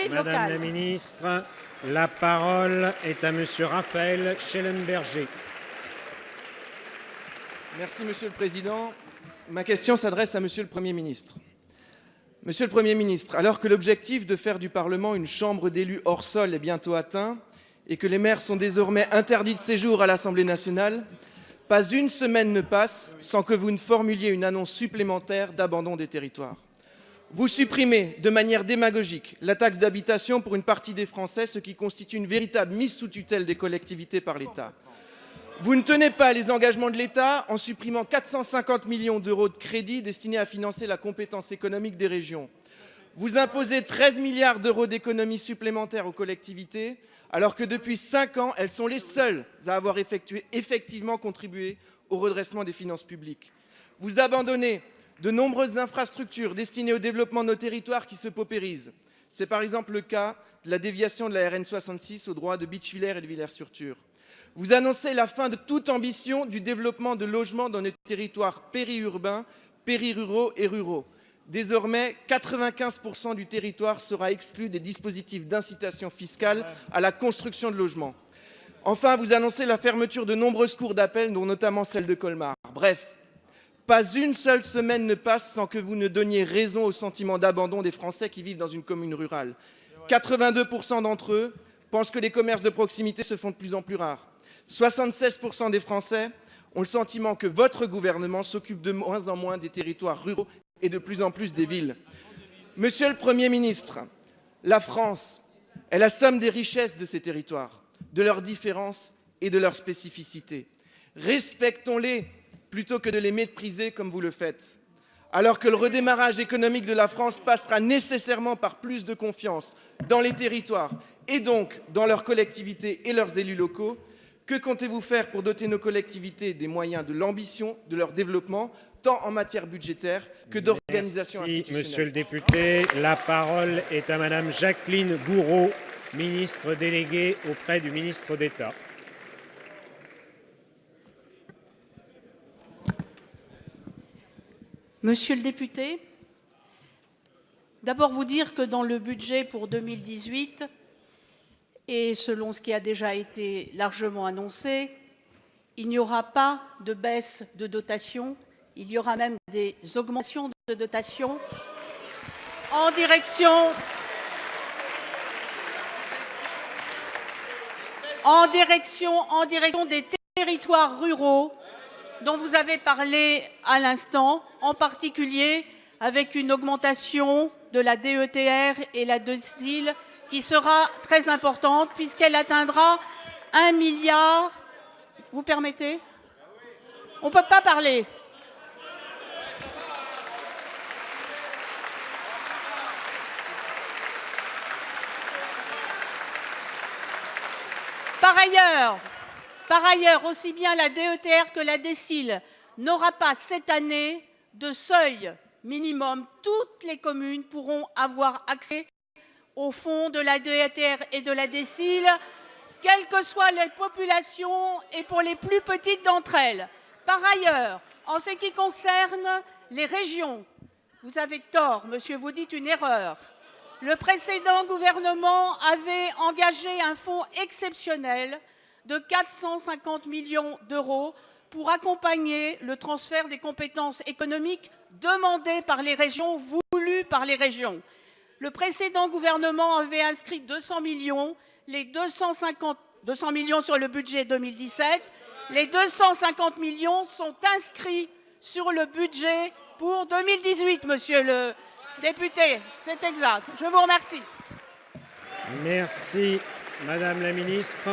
collectivités Madame la locales. ministre, la parole est à Monsieur Raphaël Schellenberger. Merci, Monsieur le Président. Ma question s'adresse à Monsieur le Premier ministre. Monsieur le Premier ministre, alors que l'objectif de faire du Parlement une chambre d'élus hors sol est bientôt atteint et que les maires sont désormais interdits de séjour à l'Assemblée nationale, pas une semaine ne passe sans que vous ne formuliez une annonce supplémentaire d'abandon des territoires. Vous supprimez de manière démagogique la taxe d'habitation pour une partie des Français, ce qui constitue une véritable mise sous tutelle des collectivités par l'État. Vous ne tenez pas les engagements de l'État en supprimant 450 millions d'euros de crédits destinés à financer la compétence économique des régions. Vous imposez 13 milliards d'euros d'économies supplémentaires aux collectivités, alors que depuis 5 ans, elles sont les seules à avoir effectivement contribué au redressement des finances publiques. Vous abandonnez de nombreuses infrastructures destinées au développement de nos territoires qui se paupérisent. C'est par exemple le cas de la déviation de la RN 66 aux droits de Beachvillers et de Villers-sur-Tur. Vous annoncez la fin de toute ambition du développement de logements dans les territoires périurbains, périruraux et ruraux. Désormais, 95% du territoire sera exclu des dispositifs d'incitation fiscale à la construction de logements. Enfin, vous annoncez la fermeture de nombreuses cours d'appel, dont notamment celle de Colmar. Bref, pas une seule semaine ne passe sans que vous ne donniez raison au sentiment d'abandon des Français qui vivent dans une commune rurale. 82% d'entre eux pensent que les commerces de proximité se font de plus en plus rares. 76% des Français ont le sentiment que votre gouvernement s'occupe de moins en moins des territoires ruraux et de plus en plus des villes. Monsieur le Premier ministre, la France est la somme des richesses de ces territoires, de leurs différences et de leurs spécificités. Respectons-les plutôt que de les mépriser comme vous le faites. Alors que le redémarrage économique de la France passera nécessairement par plus de confiance dans les territoires et donc dans leurs collectivités et leurs élus locaux, que comptez-vous faire pour doter nos collectivités des moyens de l'ambition de leur développement, tant en matière budgétaire que d'organisation institutionnelle? Monsieur le député, la parole est à Madame Jacqueline Gourault, ministre déléguée auprès du ministre d'État. Monsieur le député, d'abord vous dire que dans le budget pour 2018, et selon ce qui a déjà été largement annoncé, il n'y aura pas de baisse de dotation, il y aura même des augmentations de dotation en direction des territoires ruraux dont vous avez parlé à l'instant, en particulier avec une augmentation de la DETR et la DSIL qui sera très importante puisqu'elle atteindra 1 milliard. Vous permettez? On ne peut pas parler. Par ailleurs, aussi bien la DETR que la DSIL n'aura pas cette année de seuil minimum. Toutes les communes pourront avoir accès au fonds de la DETR et de la DSIL, quelles que soient les populations et pour les plus petites d'entre elles. Par ailleurs, en ce qui concerne les régions, vous avez tort, monsieur, vous dites une erreur. Le précédent gouvernement avait engagé un fonds exceptionnel de 450 millions d'euros pour accompagner le transfert des compétences économiques demandées par les régions, voulues par les régions. Le précédent gouvernement avait inscrit 200 millions, les 200 millions sur le budget 2017. Les 250 millions sont inscrits sur le budget pour 2018, monsieur le député. C'est exact. Je vous remercie. Merci, Madame la ministre.